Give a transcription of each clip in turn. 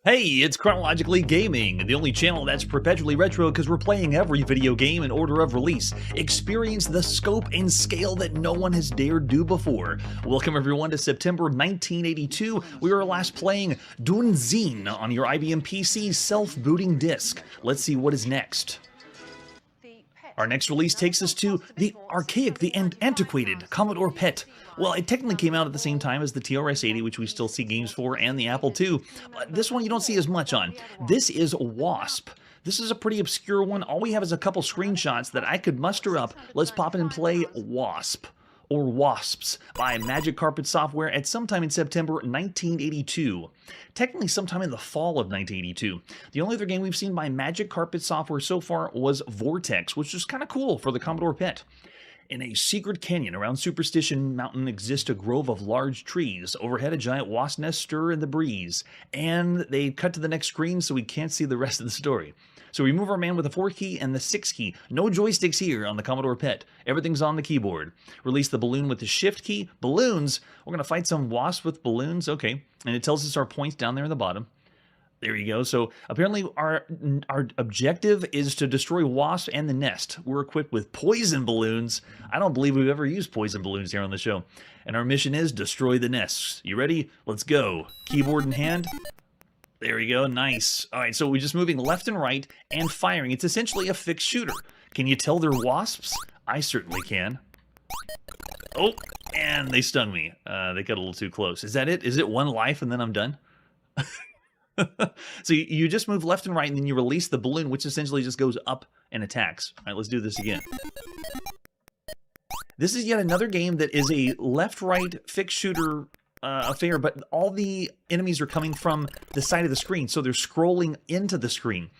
Hey, it's Chronologically Gaming, the only channel that's perpetually retro because we're playing every video game in order of release. Experience the scope and scale that no one has dared do before. Welcome everyone to September 1982. We were last playing Dunzin on your IBM PC self-booting disk. Let's see what is next. Our next release takes us to the archaic, the antiquated Commodore PET. Well, it technically came out at the same time as the TRS-80, which we still see games for, and the Apple II, but this one you don't see as much on. This is Wasp. This is a pretty obscure one. All we have is a couple screenshots that I could muster up. Let's pop in and play Wasp, or Wasps, by Magic Carpet Software at sometime in September 1982. Technically sometime in the fall of 1982. The only other game we've seen by Magic Carpet Software so far was Vortex, which is kind of cool for the Commodore PET. In a secret canyon around Superstition Mountain exists a grove of large trees. Overhead, a giant wasp nest stir in the breeze. And they cut to the next screen so we can't see the rest of the story. So we move our man with the 4 key and the 6 key. No joysticks here on the Commodore PET. Everything's on the keyboard. Release the balloon with the shift key. Balloons. We're going to fight some wasps with balloons. Okay. And it tells us our points down there in the bottom. There you go. So apparently our objective is to destroy wasps and the nest. We're equipped with poison balloons. I don't believe we've ever used poison balloons here on the show. And our mission is destroy the nests. You ready? Let's go. Keyboard in hand. There we go. Nice. All right, so we're just moving left and right and firing. It's essentially a fixed shooter. Can you tell they're wasps? I certainly can. Oh, and they stung me. They got a little too close. Is that it? Is it one life and then I'm done? So you just move left and right, and then you release the balloon, which essentially just goes up and attacks. All right, let's do this again. This is yet another game that is a left-right fixed shooter affair, but all the enemies are coming from the side of the screen, so they're scrolling into the screen.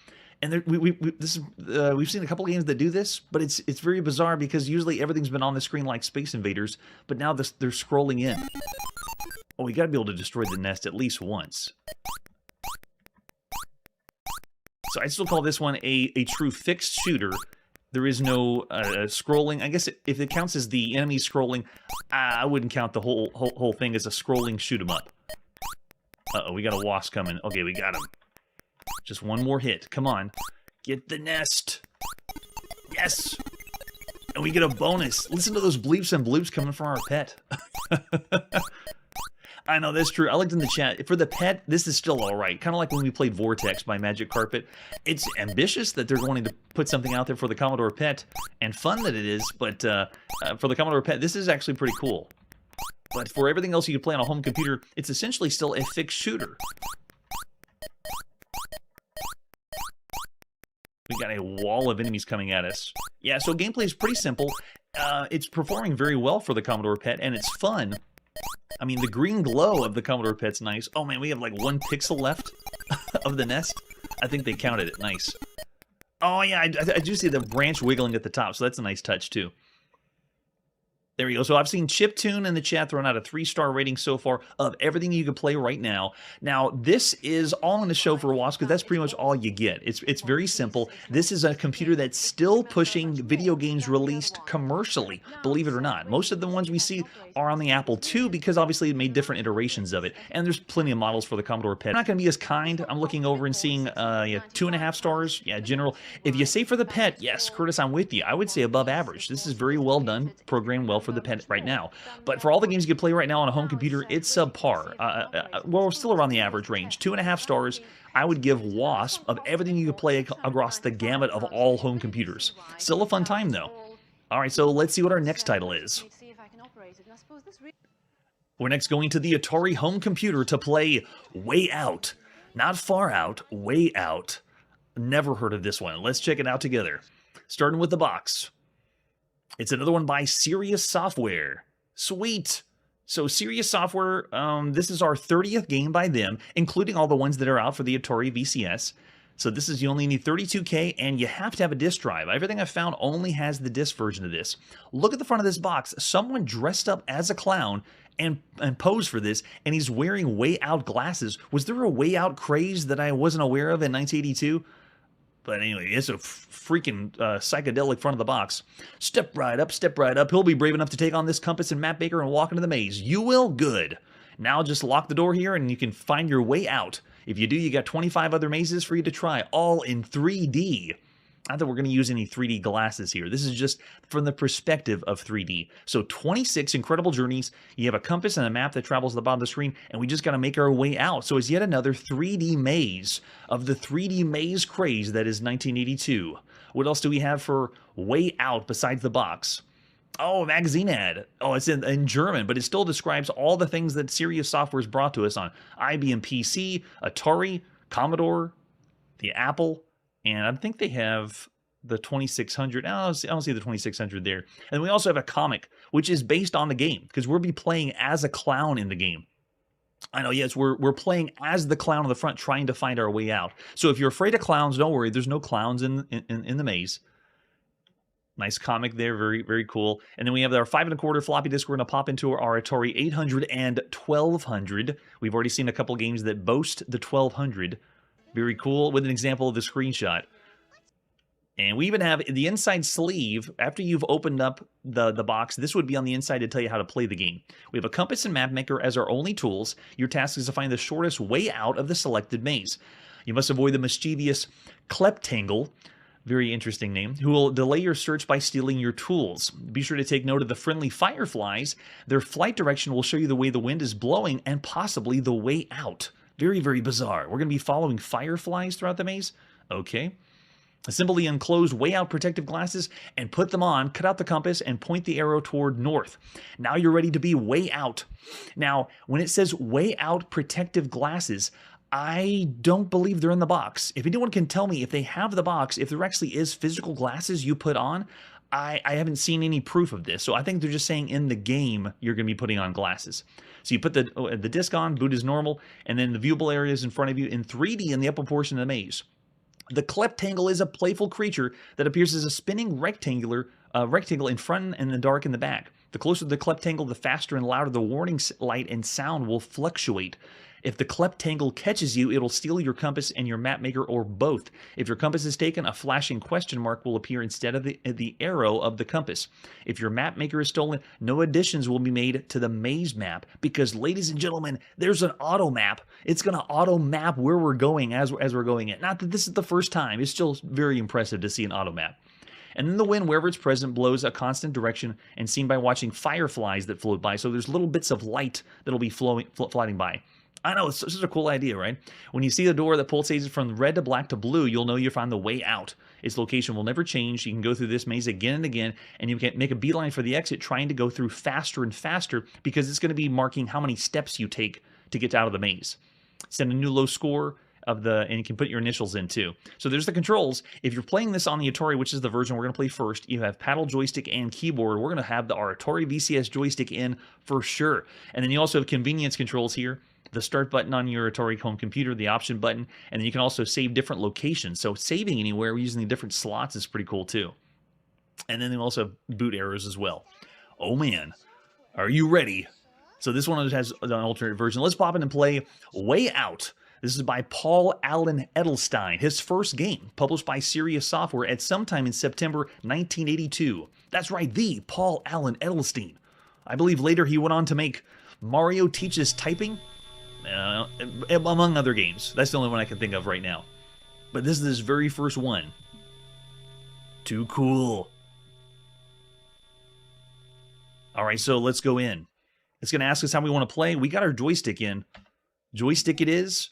And we've seen a couple of games that do this, but it's very bizarre because usually everything's been on the screen like Space Invaders, but now they're scrolling in. Oh, we got to be able to destroy the nest at least once. So I still call this one a true fixed shooter. There is no scrolling. I guess if it counts as the enemy scrolling, I wouldn't count the whole thing as a scrolling shoot 'em up. Uh-oh, we got a wasp coming. Okay, we got him. Just one more hit. Come on. Get the nest. Yes! And we get a bonus. Listen to those bleeps and bloops coming from our pet. I know, that's true. I looked in the chat. For the PET, this is still alright. Kind of like when we played Vortex by Magic Carpet. It's ambitious that they're wanting to put something out there for the Commodore PET, and fun that it is, but for the Commodore PET, this is actually pretty cool. But for everything else you can play on a home computer, it's essentially still a fixed shooter. We got a wall of enemies coming at us. Yeah, so gameplay is pretty simple. It's performing very well for the Commodore PET, and it's fun. I mean, the green glow of the Commodore PET's nice. Oh man, we have like 1 pixel left of the nest. I think they counted it. Nice. Oh yeah, I do see the branch wiggling at the top, so that's a nice touch too. There we go. So I've seen Chiptune in the chat throwing out a 3-star rating so far of everything you can play right now. Now, this is all in the show for Wasp because that's pretty much all you get. It's very simple. This is a computer that's still pushing video games released commercially, believe it or not. Most of the ones we see are on the Apple II because obviously it made different iterations of it. And there's plenty of models for the Commodore PET. I'm not going to be as kind. I'm looking over and seeing 2.5 stars. Yeah, general. If you say for the PET, yes, Curtis, I'm with you. I would say above average. This is very well done, programmed well for the PET right now. But for all the games you can play right now on a home computer, it's subpar. Well, we're still around the average range. 2.5 stars. I would give Wasp of everything you can play across the gamut of all home computers. Still a fun time, though. All right, so let's see what our next title is. We're next going to the Atari home computer to play Wayout. Not Far Out, Wayout. Never heard of this one. Let's check it out together. Starting with the box. It's another one by Serious Software. Sweet. So Serious Software, this is our 30th game by them, including all the ones that are out for the Atari VCS. So this is, you only need 32K, and you have to have a disc drive. Everything I've found only has the disc version of this. Look at the front of this box. Someone dressed up as a clown and posed for this, and he's wearing Way Out glasses. Was there a Way Out craze that I wasn't aware of in 1982? But anyway, it's a freaking psychedelic front of the box. Step right up, step right up. He'll be brave enough to take on this compass and map maker and walk into the maze. You will? Good. Now just lock the door here and you can find your way out. If you do, you got 25 other mazes for you to try, all in 3D. Not that we're going to use any 3D glasses here. This is just from the perspective of 3D. So 26 incredible journeys. You have a compass and a map that travels to the bottom of the screen, and we just got to make our way out. So it's yet another 3D maze of the 3D maze craze that is 1982. What else do we have for Wayout besides the box? Oh, a magazine ad. Oh, it's in German, but it still describes all the things that Serious Software's brought to us on IBM PC, Atari, Commodore, the Apple, and I think they have the 2600. I don't see the 2600 there. And we also have a comic, which is based on the game, because we'll be playing as a clown in the game. I know, yes, we're playing as the clown on the front, trying to find our way out. So if you're afraid of clowns, don't worry. There's no clowns in the maze. Nice comic there, very, very cool. And then we have our 5 1/4 floppy disk. We're going to pop into our Atari 800 and 1200. We've already seen a couple games that boast the 1200. Very cool, with an example of the screenshot. And we even have the inside sleeve. After you've opened up the box, this would be on the inside to tell you how to play the game. We have a compass and map maker as our only tools. Your task is to find the shortest way out of the selected maze. You must avoid the mischievous Kleptangle, very interesting name, who will delay your search by stealing your tools. Be sure to take note of the friendly fireflies. Their flight direction will show you the way the wind is blowing and possibly the way out. Very, very bizarre. We're going to be following fireflies throughout the maze? Okay. Assemble the enclosed Wayout protective glasses and put them on, cut out the compass, and point the arrow toward north. Now you're ready to be way out. Now, when it says Wayout protective glasses, I don't believe they're in the box. If anyone can tell me if they have the box, if there actually is physical glasses you put on, I haven't seen any proof of this. So I think they're just saying in the game you're going to be putting on glasses. So you put the disc on, boot as normal, and then the viewable area is in front of you in 3D in the upper portion of the maze. The Kleptangle is a playful creature that appears as a spinning rectangle in front and in the dark in the back. The closer the Kleptangle, the faster and louder the warning light and sound will fluctuate. If the Kleptangle catches you, it'll steal your compass and your map maker, or both. If your compass is taken, a flashing question mark will appear instead of the arrow of the compass. If your map maker is stolen, no additions will be made to the maze map, because, ladies and gentlemen, there's an auto map. It's going to auto map where we're going as we're going in. Not that this is the first time. It's still very impressive to see an auto map. And then the wind, wherever it's present, blows a constant direction and seen by watching fireflies that float by. So there's little bits of light that'll be floating by. I know, it's such a cool idea, right? When you see the door that pulsates from red to black to blue, you'll know you found the way out. Its location will never change. You can go through this maze again and again, and you can make a beeline for the exit, trying to go through faster and faster, because it's going to be marking how many steps you take to get out of the maze. Send a new low score and you can put your initials in too. So there's the controls. If you're playing this on the Atari, which is the version we're going to play first, you have paddle, joystick, and keyboard. We're going to have our Atari VCS joystick in for sure. And then you also have convenience controls here. The start button on your Atari home computer, the option button, and then you can also save different locations. So saving anywhere using the different slots is pretty cool too. And then they also have boot arrows as well. Oh man, are you ready? So this one has an alternate version. Let's pop in and play Wayout. This is by Paul Allen Edelstein, his first game, published by Serious Software at sometime in September 1982. That's right, the Paul Allen Edelstein. I believe later he went on to make Mario Teaches Typing, among other games. That's the only one I can think of right now. But this is his very first one. Too cool. All right, so let's go in. It's going to ask us how we want to play. We got our joystick in. Joystick it is.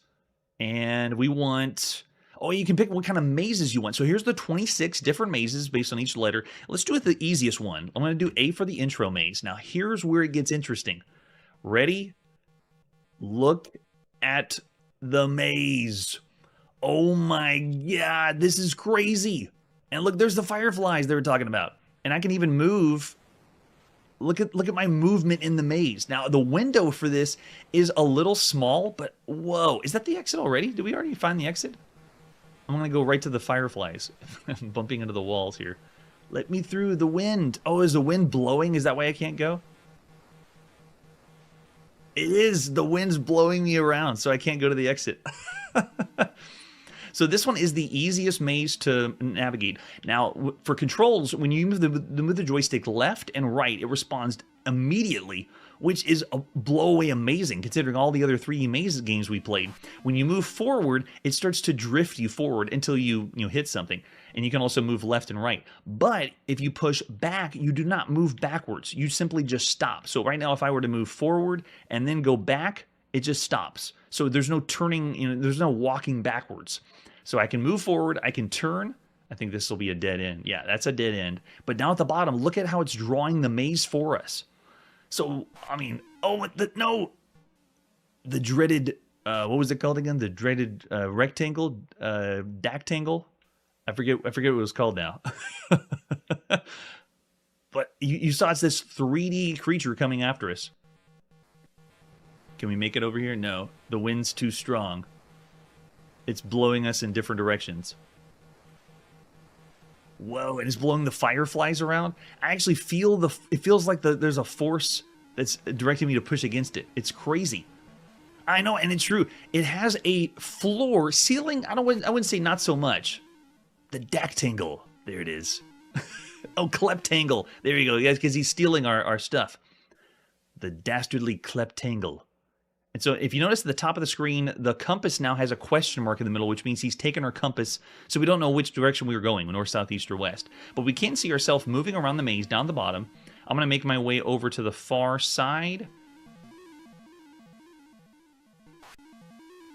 And we want... Oh, you can pick what kind of mazes you want. So here's the 26 different mazes based on each letter. Let's do it the easiest one. I'm going to do A for the intro maze. Now, here's where it gets interesting. Ready? Look at the maze. Oh my god, this is crazy. And look, there's the fireflies they were talking about. And I can even move. Look at my movement in the maze. Now, the window for this is a little small, but whoa. Is that the exit already? Did we already find the exit? I'm going to go right to the fireflies. I'm bumping into the walls here. Let me through the wind. Oh, is the wind blowing? Is that why I can't go? It is. The wind's blowing me around, so I can't go to the exit. So this one is the easiest maze to navigate. Now, for controls, when you move the joystick left and right, it responds immediately which is a blow away amazing considering all the other 3D maze games we played. When you move forward, it starts to drift you forward until you hit something. And you can also move left and right. But if you push back, you do not move backwards. You simply just stop. So right now, if I were to move forward and then go back, it just stops. So there's no turning, there's no walking backwards. So I can move forward, I can turn. I think this will be a dead end. Yeah, that's a dead end. But down at the bottom, look at how it's drawing the maze for us. So, I mean, no! The dreaded, what was it called again? The dreaded rectangle? Dactangle? I forget what it was called now. But you saw it's this 3D creature coming after us. Can we make it over here? No. The wind's too strong. It's blowing us in different directions. Whoa, and it's blowing the fireflies around. I actually feel it feels like there's a force that's directing me to push against it. It's crazy. I know, and it's true. It has a floor, ceiling, I wouldn't say not so much. The dactangle. There it is. Oh, kleptangle. There you go, guys, because he's stealing our stuff. The dastardly kleptangle. And so if you notice at the top of the screen, the compass now has a question mark in the middle, which means he's taken our compass, so we don't know which direction we were going, north, south, east, or west. But we can see ourselves moving around the maze down the bottom. I'm going to make my way over to the far side.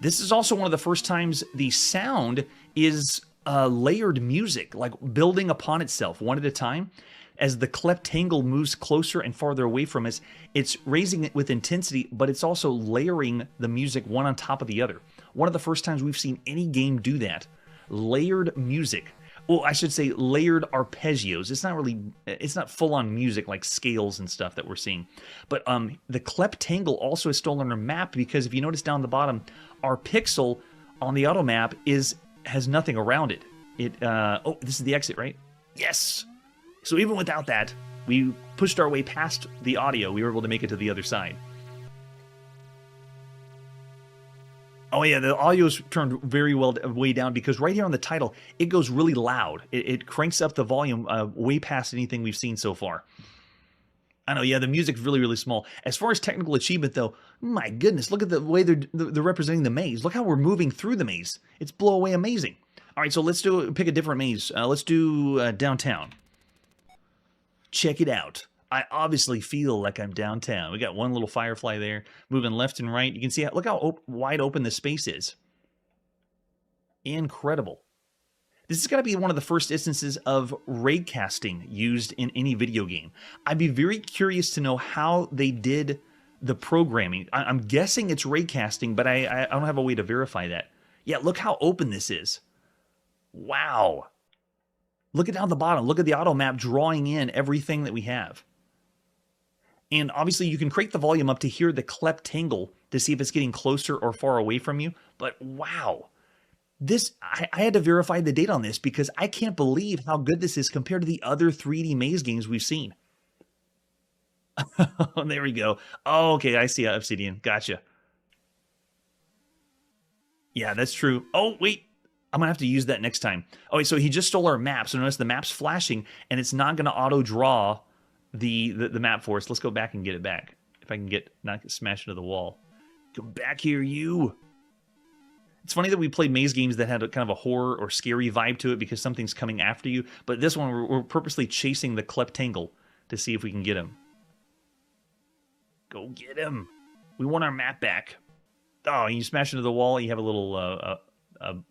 This is also one of the first times the sound is layered music, like building upon itself one at a time. As the kleptangle moves closer and farther away from us, it's raising it with intensity, but it's also layering the music one on top of the other. One of the first times we've seen any game do that. Layered music. Well, I should say layered arpeggios. It's not full-on music like scales and stuff that we're seeing. But the kleptangle also has stolen our map because if you notice down the bottom, our pixel on the auto map has nothing around it. Oh, this is the exit, right? Yes! So even without that, we pushed our way past the audio. We were able to make it to the other side. Oh yeah, the audio's turned very well way down because right here on the title, it goes really loud. It cranks up the volume way past anything we've seen so far. I know, yeah, the music's really, really small. As far as technical achievement, though, my goodness, look at the way they're representing the maze. Look how we're moving through the maze. It's blow away amazing. All right, so let's pick a different maze. Let's do downtown. Check it out. I obviously feel like I'm downtown. We got one little firefly there, moving left and right. You can see, look how wide open the space is. Incredible. This is going to be one of the first instances of raycasting used in any video game. I'd be very curious to know how they did the programming. I'm guessing it's raycasting, but I don't have a way to verify that. Yeah, look how open this is. Wow. Look at down the bottom. Look at the auto map drawing in everything that we have. And obviously you can crank the volume up to hear the kleptangle to see if it's getting closer or far away from you. But wow. I had to verify the date on this because I can't believe how good this is compared to the other 3D maze games we've seen. There we go. Oh, okay, I see Obsidian. Gotcha. Yeah, that's true. Oh, wait. I'm going to have to use that next time. Oh, wait, so he just stole our map. So notice the map's flashing, and it's not going to auto-draw the map for us. Let's go back and get it back. If I can not get smashed into the wall. Go back here, you. It's funny that we played maze games that had a kind of a horror or scary vibe to it because something's coming after you. But this one, we're purposely chasing the kleptangle to see if we can get him. Go get him. We want our map back. Oh, you smash into the wall. You have a little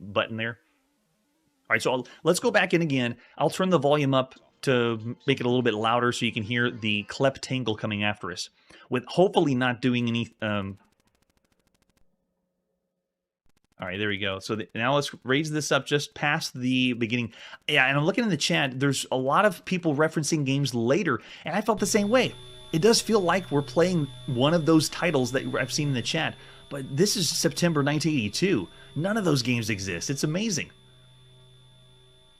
button there. All right, so let's go back in again. I'll turn the volume up to make it a little bit louder so you can hear the kleptangle coming after us. With hopefully not doing any... All right, there we go. So now let's raise this up just past the beginning. Yeah, and I'm looking in the chat. There's a lot of people referencing games later, and I felt the same way. It does feel like we're playing one of those titles that I've seen in the chat, but this is September 1982. None of those games exist. It's amazing.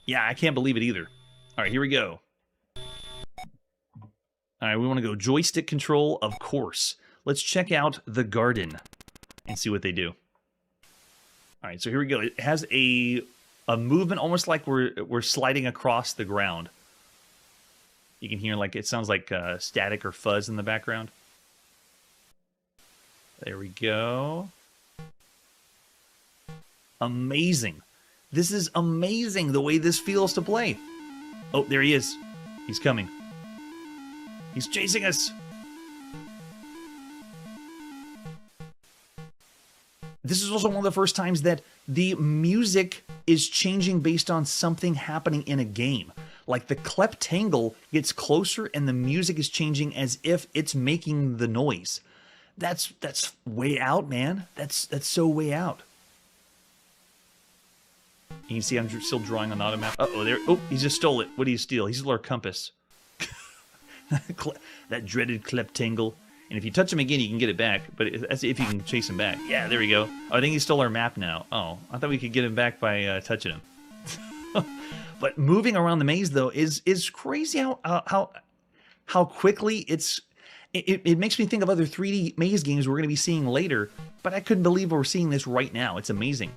Yeah, I can't believe it either. All right, here we go. All right, we want to go joystick control, of course. Let's check out the garden and see what they do. All right, so here we go. It has a movement almost like we're sliding across the ground. You can hear it sounds like static or fuzz in the background. There we go. Amazing. This is amazing the way this feels to play. Oh, there he is. He's coming. He's chasing us. This is also one of the first times that the music is changing based on something happening in a game. Like the cleptangle gets closer and the music is changing as if it's making the noise. That's way out, man. That's so way out. You can see I'm still drawing on auto map. Uh-oh, there. Oh, he just stole it. What did he steal? He stole our compass. That dreaded cleptangle. And if you touch him again, you can get it back. But that's if you can chase him back. Yeah, there we go. Oh, I think he stole our map now. Oh, I thought we could get him back by touching him. But moving around the maze, though, is crazy how quickly it makes me think of other 3D maze games we're going to be seeing later. But I couldn't believe we're seeing this right now. It's amazing.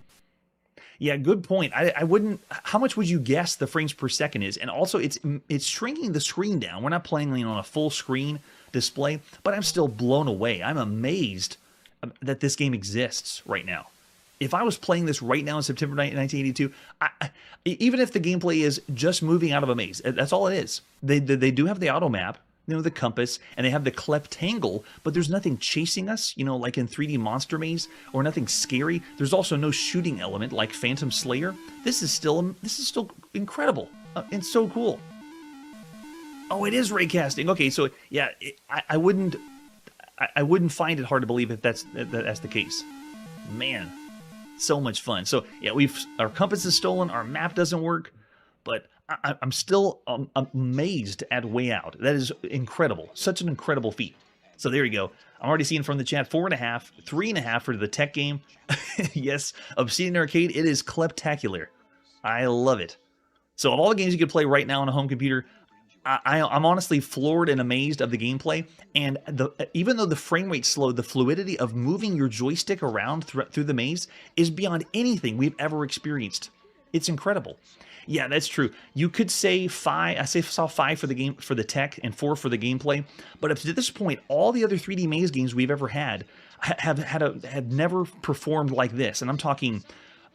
Yeah, good point. I wouldn't. How much would you guess the frames per second is? And also, it's shrinking the screen down. We're not playing on a full screen display, but I'm still blown away. I'm amazed that this game exists right now. If I was playing this right now in September 1982, even if the gameplay is just moving out of a maze, that's all it is. They do have the auto map, you know, the compass, and they have the cleptangle, but there's nothing chasing us, you know, like in 3D Monster Maze, or nothing scary. There's also no shooting element like Phantom Slayer. This is still incredible and so cool. Oh, it is raycasting. Okay, so yeah, I wouldn't find it hard to believe if that's the case. Man, so much fun. So yeah, our compass is stolen, our map doesn't work, but I'm still amazed at Wayout. That is incredible. Such an incredible feat. So there you go. I'm already seeing from the chat 4.5, 3.5 for the tech game. Yes, Obsidian Arcade, it is kleptacular. I love it. So of all the games you could play right now on a home computer, I'm honestly floored and amazed of the gameplay, and even though the frame rate's slow, the fluidity of moving your joystick around through the maze is beyond anything we've ever experienced. It's incredible. Yeah, that's true. You could say 5. I saw 5 for the game, for the tech, and 4 for the gameplay. But up to this point, all the other 3D maze games we've ever had have never performed like this. And I'm talking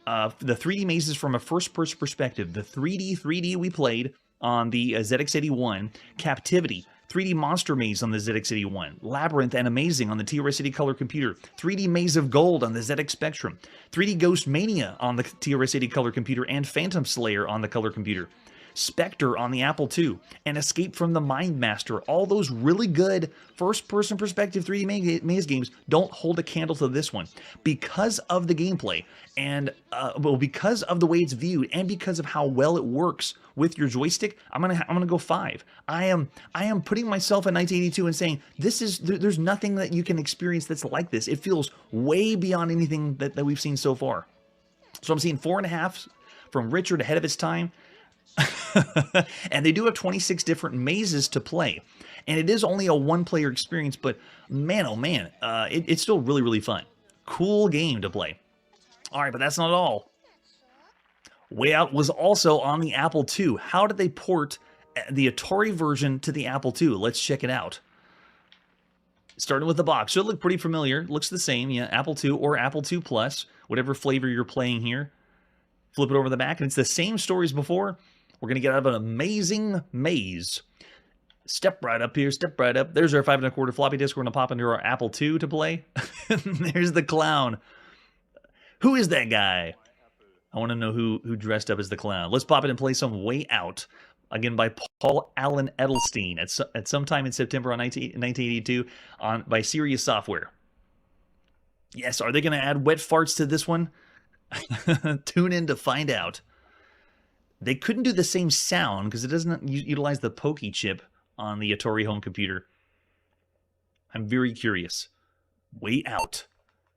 the 3D mazes from a first-person perspective. The 3D we played on the ZX81, Captivity, 3D Monster Maze on the ZX81, Labyrinth and Amazing on the TRS-80 Color Computer, 3D Maze of Gold on the ZX Spectrum, 3D Ghost Mania on the TRS-80 Color Computer, and Phantom Slayer on the Color Computer, Spectre on the Apple II, and Escape from the Mind Master. All those really good first-person perspective 3D maze games don't hold a candle to this one because of the gameplay, and well, because of the way it's viewed, and because of how well it works with your joystick. I'm gonna go 5. I am putting myself in 1982 and saying there's nothing that you can experience that's like this. It feels way beyond anything that we've seen so far. So I'm seeing 4.5 from Richard, ahead of its time. And they do have 26 different mazes to play, and it is only a one-player experience, but man, oh man, it's still really, really fun. Cool game to play. All right, but that's not all. Wayout was also on the Apple II. How did they port the Atari version to the Apple II? Let's check it out. Starting with the box. Should look pretty familiar. Looks the same. Yeah, Apple II or Apple II Plus, whatever flavor you're playing here. Flip it over the back, and it's the same story as before. We're going to get out of an amazing maze. Step right up here, step right up. There's our 5 1/4 floppy disk. We're going to pop into our Apple II to play. There's the clown. Who is that guy? I want to know who dressed up as the clown. Let's pop it and play some Way Out. Again, by Paul Allen Edelstein at some time in September 1982 by Serious Software. Yes, are they going to add wet farts to this one? Tune in to find out. They couldn't do the same sound because it doesn't utilize the Pokey chip on the Atari home computer. I'm very curious. Way Out.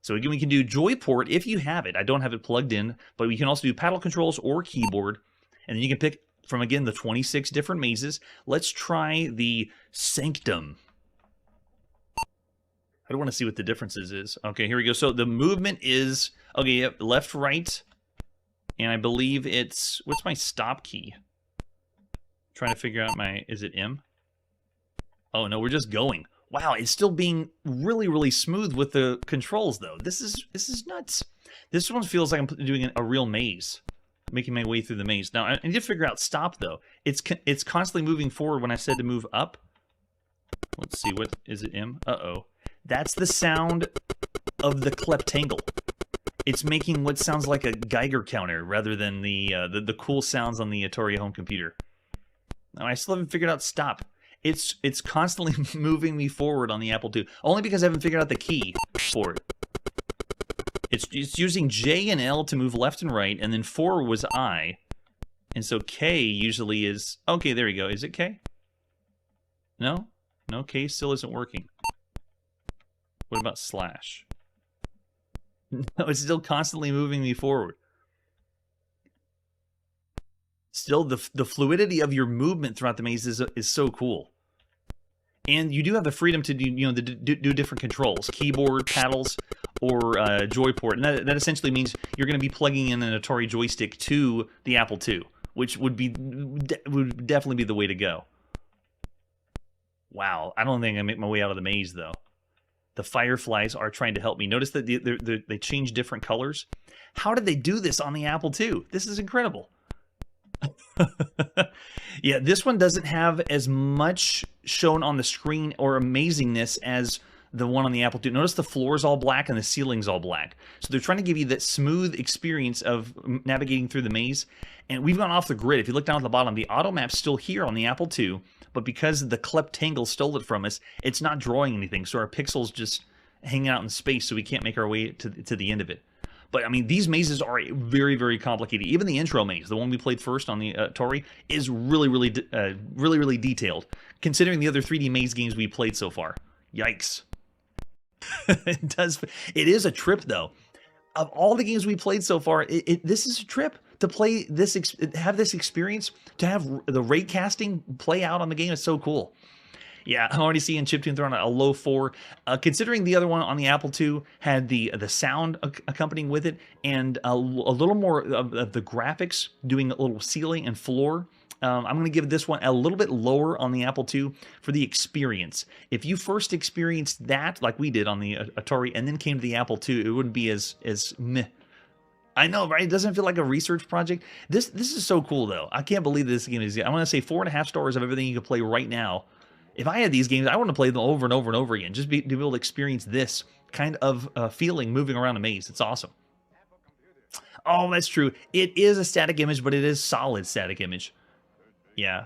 So again, we can do Joyport if you have it. I don't have it plugged in, but we can also do paddle controls or keyboard. And then you can pick from, again, the 26 different mazes. Let's try the Sanctum. I don't want to see what the differences is. Okay, here we go. So the movement is, okay, yep, left, right. And I believe it's, what's my stop key? Trying to figure out is it M? Oh no, we're just going. Wow, it's still being really, really smooth with the controls, though. This is nuts. This one feels like I'm doing a real maze, making my way through the maze. Now, I need to figure out stop, though. It's constantly moving forward when I said to move up. Let's see, what is it, M? Uh-oh. That's the sound of the kleptangle. It's making what sounds like a Geiger counter rather than the cool sounds on the Atari home computer. Now, I still haven't figured out stop. It's constantly moving me forward on the Apple II, only because I haven't figured out the key for it. It's using J and L to move left and right, and then 4 was I. And so K usually is... Okay, there you go. Is it K? No? No, K still isn't working. What about slash? No, it's still constantly moving me forward. Still, the fluidity of your movement throughout the maze is so cool. And you do have the freedom to do different controls, keyboard, paddles, or joyport. And that essentially means you're going to be plugging in an Atari joystick to the Apple II, which would definitely be the way to go. Wow, I don't think I make my way out of the maze, though. The fireflies are trying to help me. Notice that they change different colors. How did they do this on the Apple II? This is incredible. Yeah, this one doesn't have as much shown on the screen or amazingness as the one on the Apple II. Notice the floor's all black and the ceiling's all black. So they're trying to give you that smooth experience of navigating through the maze. And we've gone off the grid. If you look down at the bottom, the auto map's still here on the Apple II, but because the kleptangle stole it from us, it's not drawing anything. So our pixels just hanging out in space, so we can't make our way to the end of it. But, I mean, these mazes are very, very complicated. Even the intro maze, the one we played first on the Atari, is really, really detailed, considering the other 3D maze games we played so far. Yikes. It is a trip, though. Of all the games we played so far, this is a trip. To play this, have this experience, to have the ray casting play out on the game is so cool. Yeah, I'm already seeing Chiptune throwing a low 4. Considering the other one on the Apple II had the sound accompanying with it, and a little more of the graphics, doing a little ceiling and floor, I'm going to give this one a little bit lower on the Apple II for the experience. If you first experienced that, like we did on the Atari, and then came to the Apple II, it wouldn't be as meh. I know, right? It doesn't feel like a research project. This is so cool, though. I can't believe this game is... I want to say 4.5 stars of everything you can play right now. If I had these games, I want to play them over and over and over again. Just to be able to experience this kind of feeling moving around a maze. It's awesome. Oh, that's true. It is a static image, but it is solid static image. Yeah.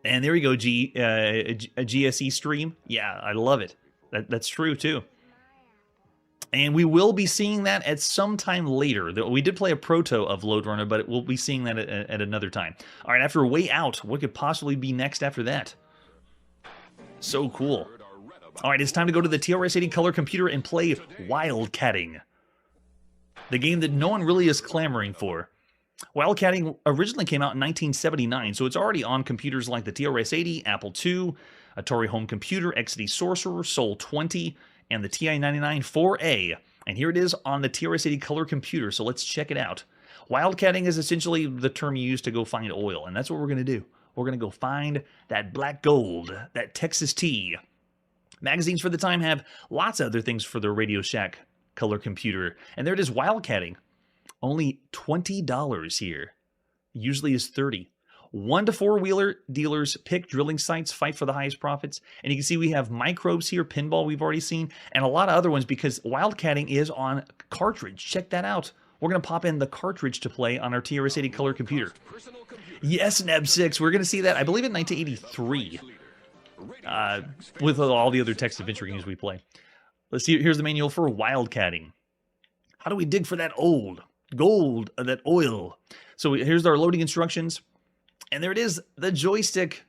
And there we go, a GSE stream. Yeah, I love it. That's true, too. And we will be seeing that at some time later. We did play a proto of Lode Runner, but we'll be seeing that at another time. All right, after Wayout, what could possibly be next after that? So cool. All right, it's time to go to the TRS-80 color computer and play Wildcatting, the game that no one really is clamoring for. Wildcatting originally came out in 1979, so it's already on computers like the TRS-80, Apple II, Atari Home Computer, XD Sorcerer, Sol 20, and the TI-99 4A. And here it is on the TRS-80 color computer, so let's check it out. Wildcatting is essentially the term you use to go find oil, and that's what we're going to do. We're going to go find that black gold, that Texas tea. Magazines for the time have lots of other things for the Radio Shack color computer. And there it is, Wildcatting. Only $20 here. Usually is $30. 1 to 4-wheeler dealers pick drilling sites, fight for the highest profits. And you can see we have microbes here, pinball we've already seen, and a lot of other ones because Wildcatting is on cartridge. Check that out. We're going to pop in the cartridge to play on our TRS-80 color computer. Yes, Neb6, we're going to see that, I believe, in 1983, with all the other text adventure games we play. Let's see, here's the manual for Wildcatting. How do we dig for that gold, that oil? So here's our loading instructions, and there it is, the joystick.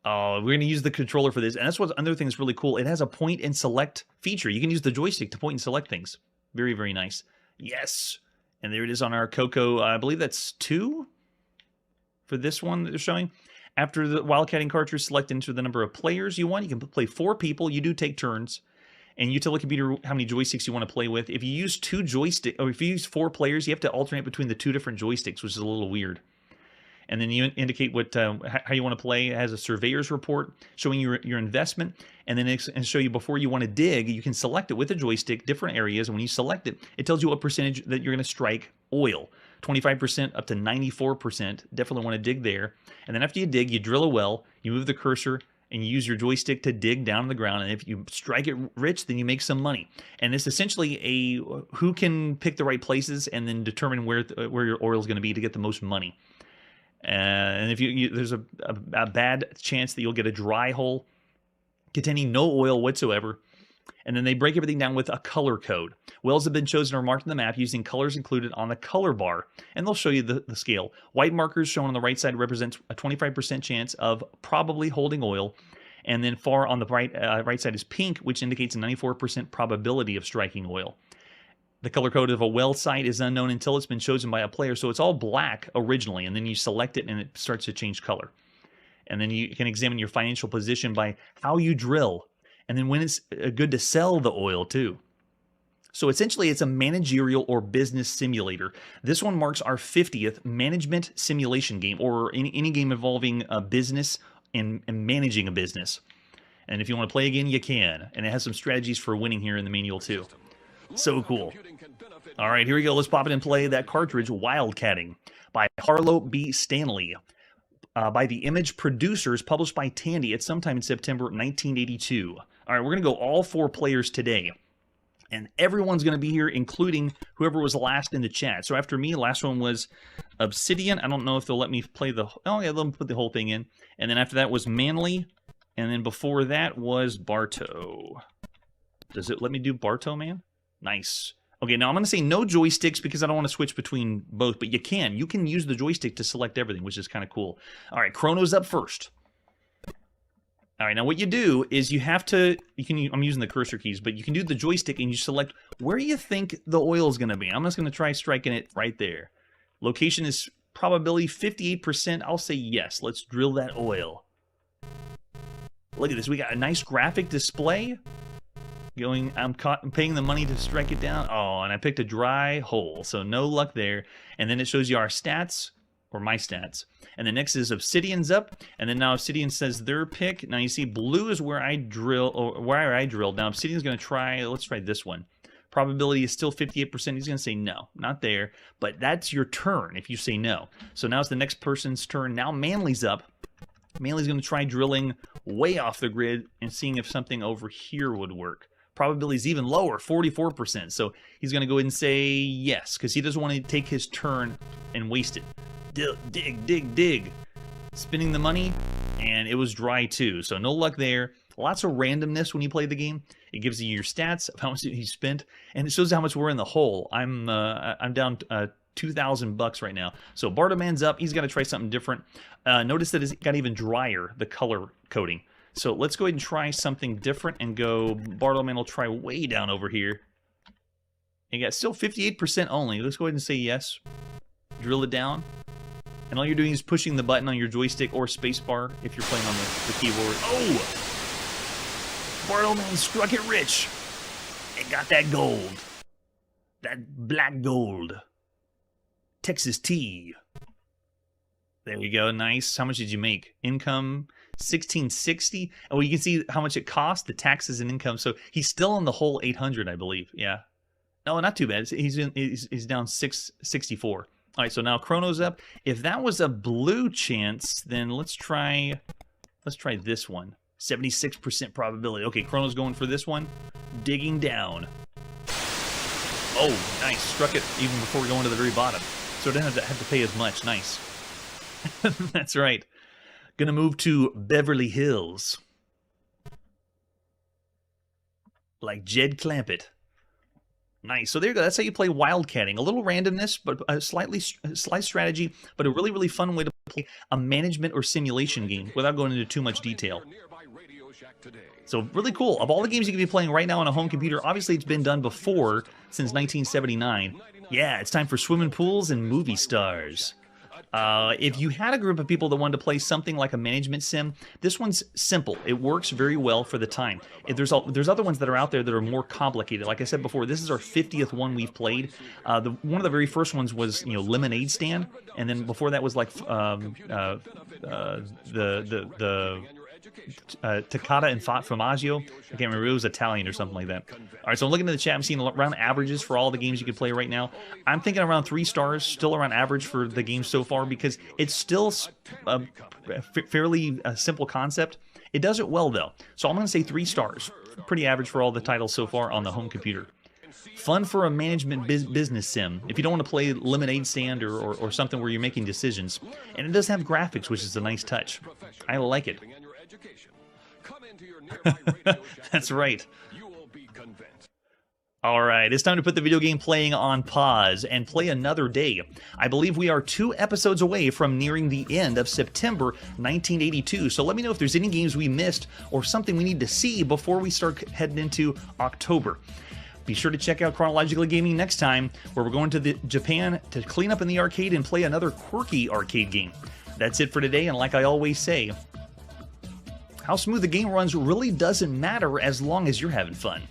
We're going to use the controller for this, and that's what another thing that's really cool. It has a point and select feature. You can use the joystick to point and select things. Very, very nice. Yes. And there it is on our Coco, I believe that's 2 for this one that they're showing. After the Wildcatting cartridge, select into the number of players you want. You can play 4 people. You do take turns. And you tell the computer how many joysticks you want to play with. If you use 2 joysticks, or if you use 4 players, you have to alternate between the 2 different joysticks, which is a little weird. and then you indicate what how you want to play. It has a surveyor's report showing your investment, and then it's and show you before you want to dig. You can select it with a joystick, different areas, and when you select it, it tells you what percentage that you're going to strike oil. 25% up to 94%. Definitely want to dig there. And then after you dig, you drill a well, you move the cursor, and you use your joystick to dig down in the ground. And if you strike it rich, then you make some money. And it's essentially a who can pick the right places and then determine where your oil is going to be to get the most money. And if there's a bad chance that you'll get a dry hole containing no oil whatsoever. And then they break everything down with a color code. Wells have been chosen or marked on the map using colors included on the color bar, and they'll show you the scale. White markers shown on the right side represents a 25% chance of probably holding oil, and then far on the right side is pink, which indicates a 94% probability of striking oil. The color code of a well site is unknown until it's been chosen by a player, so it's all black originally, and then you select it and it starts to change color. And then you can examine your financial position by how you drill, and then when it's good to sell the oil too. So essentially, it's a managerial or business simulator. This one marks our 50th management simulation game, or any game involving a business and managing a business. And if you want to play again, you can. And it has some strategies for winning here in the manual too. So cool. All right, here we go. Let's pop it and play that cartridge, Wildcatting, by Harlow B. Stanley. By the Image Producers, published by Tandy at sometime in September 1982. All right, we're going to go all 4 players today. And everyone's going to be here, including whoever was last in the chat. So after me, last one was Obsidian. I don't know if they'll let me play the... Oh, yeah, let me put the whole thing in. And then after that was Manly. And then before that was Bartow. Does it let me do Bartow, man? Nice. Okay, now I'm going to say no joysticks because I don't want to switch between both. But you can. You can use the joystick to select everything, which is kind of cool. All right, Chrono's up first. All right, now what you do is you have to, I'm using the cursor keys, but you can do the joystick and you select where you think the oil is going to be. I'm just going to try striking it right there. Location is probability 58%. I'll say yes. Let's drill that oil. Look at this. We got a nice graphic display. I'm paying the money to strike it down. Oh, and I picked a dry hole, so no luck there. And then it shows you our stats, or my stats. And the next is Obsidian's up, and then now Obsidian says their pick. Now you see blue is where I drill, or where I drilled. Now Obsidian's going to try, let's try this one. Probability is still 58%. He's going to say no, not there. But that's your turn if you say no. So now it's the next person's turn. Now Manly's up. Manly's going to try drilling way off the grid and seeing if something over here would work. Probability is even lower, 44%. So he's going to go ahead and say yes, because he doesn't want to take his turn and waste it. Dig, dig, dig. Spinning the money, and it was dry too. So no luck there. Lots of randomness when you play the game. It gives you your stats of how much he spent, and it shows how much we're in the hole. I'm down $2,000 right now. So Bartowman's up. He's got to try something different. Notice that it's got even drier, the color coding. So let's go ahead and try something different and go. Bartowman will try way down over here. You got still 58% only. Let's go ahead and say yes. Drill it down. And all you're doing is pushing the button on your joystick or spacebar if you're playing on the keyboard. Oh! Bartowman struck it rich. And got that gold. That black gold. Texas tea. There you go. Nice. How much did you make? Income $1,660. Oh, you can see how much it cost, the taxes and income. So he's still in the whole 800, I believe. Yeah. No, not too bad. He's down 664. All right, so now Chrono's up. If that was a blue chance, then let's try this one. 76% probability. Okay, Chrono's going for this one. Digging down. Oh, nice. Struck it even before going to the very bottom. So it didn't have to pay as much. Nice. That's right. Gonna move to Beverly Hills. Like Jed Clampett. Nice. So there you go. That's how you play Wildcatting. A little randomness, but a slight strategy, but a really, really fun way to play a management or simulation game without going into too much detail. So really cool. Of all the games you can be playing right now on a home computer, obviously it's been done before since 1979. Yeah, it's time for swimming pools and movie stars. If you had a group of people that wanted to play something like a management sim, this one's simple. It works very well for the time. There's other ones that are out there that are more complicated. Like I said before, this is our 50th one we've played. One of the very first ones was Lemonade Stand, and then before that was like Toccata and Formaggio. I can't remember. It was Italian or something like that. All right, so I'm looking at the chat. I'm seeing around averages for all the games you could play right now. I'm thinking around 3 stars, still around average for the game so far, because it's still a fairly simple concept. It does it well, though. So I'm going to say 3 stars. Pretty average for all the titles so far on the home computer. Fun for a management business sim, if you don't want to play Lemonade Stand or something where you're making decisions. And it does have graphics, which is a nice touch. I like it. That's right. Alright, it's time to put the video game playing on pause and play another day. I believe we are 2 episodes away from nearing the end of September 1982, so let me know if there's any games we missed or something we need to see before we start heading into October. Be sure to check out Chronologically Gaming next time, where we're going to Japan to clean up in the arcade and play another quirky arcade game. That's it for today, and like I always say, how smooth the game runs really doesn't matter as long as you're having fun.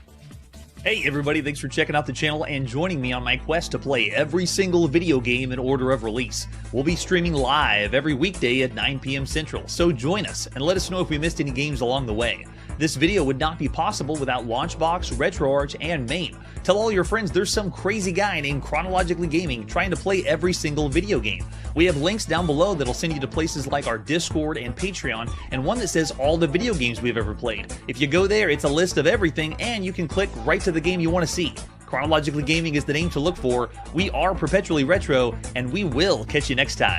Hey everybody, thanks for checking out the channel and joining me on my quest to play every single video game in order of release. We'll be streaming live every weekday at 9 p.m. Central, so join us and let us know if we missed any games along the way. This video would not be possible without Launchbox, RetroArch, and MAME. Tell all your friends there's some crazy guy named Chronologically Gaming trying to play every single video game. We have links down below that'll send you to places like our Discord and Patreon, and one that says all the video games we've ever played. If you go there, it's a list of everything, and you can click right to the game you want to see. Chronologically Gaming is the name to look for. We are Perpetually Retro, and we will catch you next time.